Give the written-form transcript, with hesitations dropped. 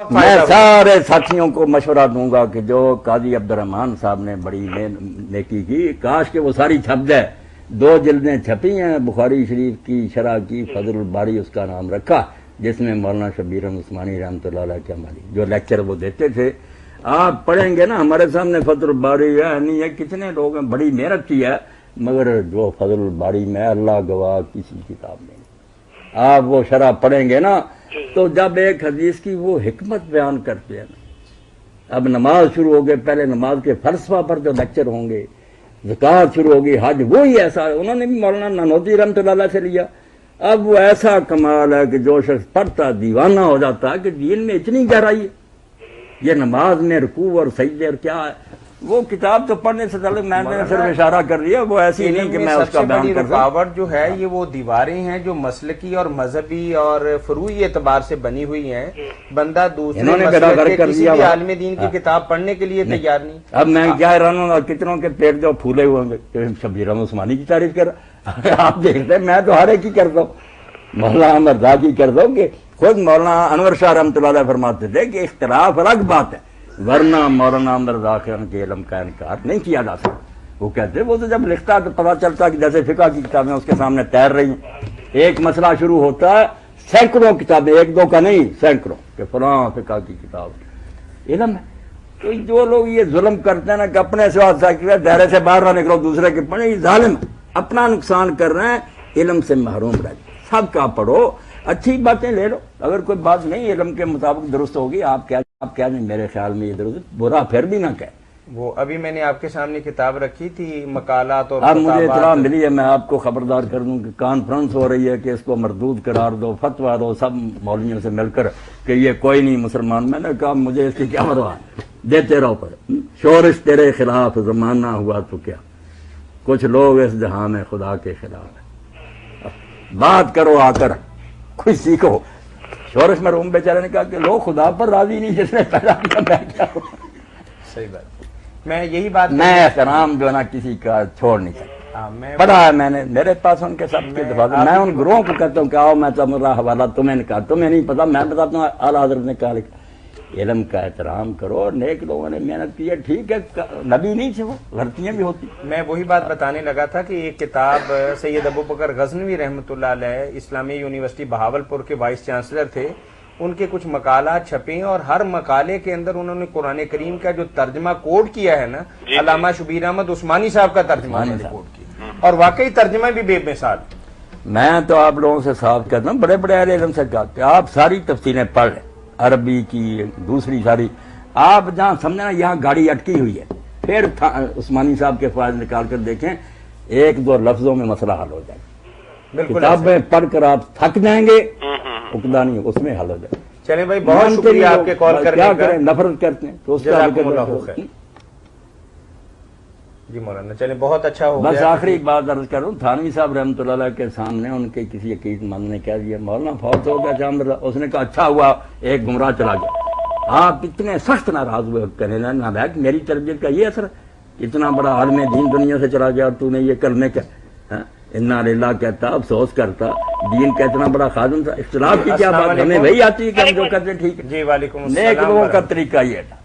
میں سارے ساتھیوں کو مشورہ دوں گا کہ جو قاضی عبدالرحمان صاحب نے بڑی نیکی کی، کاش کہ وہ ساری چھپ جائے۔ 2 جلدیں چھپی ہیں بخاری شریف کی شرح کی، فضل الباری اس کا نام رکھا، جس میں مولانا شبیر عثمانی رحمۃ اللہ علیہ کے عملی جو لیکچر وہ دیتے تھے، آپ پڑھیں گے نا، ہمارے سامنے فضل الباری ہے نہیں ہے، کتنے لوگ ہیں، بڑی محنت کی ہے، مگر جو فضل الباری میں اللہ گواہ کسی کتاب میں نہیں۔ آپ وہ شرح پڑھیں گے نا تو جب ایک حدیث کی وہ حکمت بیان کرتے ہیں نا، اب نماز شروع ہو گئے، پہلے نماز کے فلسفہ پر جو لیکچر ہوں گے، زکوٰۃ شروع ہوگی، حج، وہی ایسا ہے، انہوں نے بھی مولانا نانوتوی رحمۃ اللہ علیہ سے لیا۔ اب وہ ایسا کمال ہے کہ جو شخص پڑھتا دیوانہ ہو جاتا ہے کہ دین میں اتنی گہرائی ہے، یہ نماز میں رکوع اور سجدے اور کیا ہے۔ وہ کتاب تو پڑھنے سے پہلے میں نے صرف اشارہ کر دیا، وہ ایسی نہیں کہ میں اس کا بیان کر سکوں۔ رکاوٹ جو ہے یہ وہ دیواریں ہیں جو مسلکی اور مذہبی اور فروعی اعتبار سے بنی ہوئی ہیں، بندہ دوسرے مسلک کے کسی بھی عالم دین کی کتاب پڑھنے کے لیے تیار نہیں۔ اب میں کیا حیران ہوں، کتنوں کے پیٹ جو پھولے ہوئے ہوں گے، شبیر عثمانی کی تعریف کر آپ دیکھتے ہیں، میں تو ہر ایک کی کرتا ہوں، مولانا احمد رضا کی کرتا ہوں، کہ خود مولانا انور شاہ رحمۃ اللہ علیہ فرماتے تھے کہ اختلاف الگ بات ہے، ورنہ مولانا احمد رضا خان کے علم کا انکار نہیں کیا جا سکتا۔ وہ کہتے وہ تو جب لکھتا تو پتا چلتا کہ جیسے فقہ کی کتابیں اس کے سامنے تیر رہی ہیں، ایک مسئلہ شروع ہوتا ہے، سینکڑوں کتابیں، 1-2 کا نہیں، سینکڑوں، کہ فلاں فقہ کی کتاب علم ہے۔ تو جو لوگ یہ ظلم کرتے ہیں نا کہ اپنے سے دائرے سے باہر نہ نکلو، دوسرے کے پڑھیں، یہ ظالم ہے، اپنا نقصان کر رہے ہیں، علم سے محروم رہ جائے۔ سب کا پڑھو، اچھی باتیں لے لو، اگر کوئی بات نہیں علم کے مطابق درست ہوگی، آپ کیا نہیں، میرے خیال میں یہ درست، برا پھر بھی نہ کہے۔ وہ ابھی میں نے آپ کے سامنے کتاب رکھی تھی، مقالات اور اب مجھے اطلاع ملی ہے، میں آپ کو خبردار کر دوں کہ کانفرنس ہو رہی ہے کہ اس کو مردود قرار دو، فتویٰ دو سب مولویوں سے مل کر کہ یہ کوئی نہیں مسلمان۔ میں نے کہا مجھے اس کی کیا پرواہ، دیتے رہو، پر شورش تیرے خلاف زمانہ ہوا تو کیا، کچھ لوگ اس جہاں میں خدا کے خلاف ہیں، بات کرو آ کر، کچھ سیکھو۔ شورش میں روم بیچارے نے کہا کہ لوگ خدا پر راضی نہیں، جس نے پیدا کیا، میں کیا کروں۔ صحیح بات، میں یہی بات، میں احترام جو ہے نا کسی کا چھوڑ نہیں سکتا، پڑھا ہے میں نے، میرے پاس ان کے سب کے دفاع، میں ان گروہوں کو کہتا ہوں کہ آؤ میں تمہارا حوالہ تمہیں نے کہا، تمہیں نہیں پتا، میں بتاتا ہوں اعلیٰ حضرت نے کہا لکھا۔ علم کا احترام کرو، نیک لوگوں نے محنت کی ہے، ٹھیک ہے، نبی نہیں تھے وہ، غلطیاں بھی ہوتی۔ میں وہی بات بتانے لگا تھا کہ ایک کتاب سید ابوبکر غزنوی رحمۃ اللہ علیہ اسلامی یونیورسٹی بہاولپور کے وائس چانسلر تھے، ان کے کچھ مقالات چھپے ہیں اور ہر مقالے کے اندر انہوں نے قرآن کریم کا جو ترجمہ کوڈ کیا ہے نا، علامہ شبیر احمد عثمانی صاحب کا ترجمہ کوڈ کیا، اور واقعی ترجمہ بھی بے مثال۔ میں تو آپ لوگوں سے صاف کہتا ہوں، بڑے بڑے اہل علم سے کہا کہ آپ ساری تفسیریں پڑھ لیں، عربی کی دوسری ساری، آپ جہاں سمجھنا یہاں گاڑی اٹکی ہوئی ہے، پھر عثمانی صاحب کے فائد نکال کر دیکھیں، 1-2 لفظوں میں مسئلہ حل ہو جائے گا۔ کتابیں پڑھ کر آپ تھک جائیں گے، اکدا نہیں، اس میں حل ہو جائے۔ چلیں بھائی، بہت شکریہ آپ کے کال کرنے کا۔ کیا کریں، نفرت کرتے ہیں تو اس کا جی مولانا، چلیں بہت اچھا ہو گیا۔ بس آخری بات عرض کروں، تھانوی صاحب رحمۃ اللہ علیہ کے سامنے ان کے کسی عقید مند نے کہہ دیا مولانا فوت ہو گیا جام رضا، اس نے کہا اچھا ہوا ایک گمراہ چلا گیا۔ آپ اتنے سخت ناراض ہوئے، کہنے نہ بھائی میری تربیت کا یہ اثر ہے، اتنا بڑا عالم دین دنیا سے چلا گیا اور تو نے یہ کرنے کا، انا للہ کہتا، افسوس کرتا، دین کا اتنا بڑا خادم تھا۔ اختلاف کی کیا بات، ہمیں وہی آتی ہے کہ ہم جو کرتے ٹھیک ہے۔ جی وعلیکم السلام۔ نیک لوگوں کا طریقہ یہ تھا۔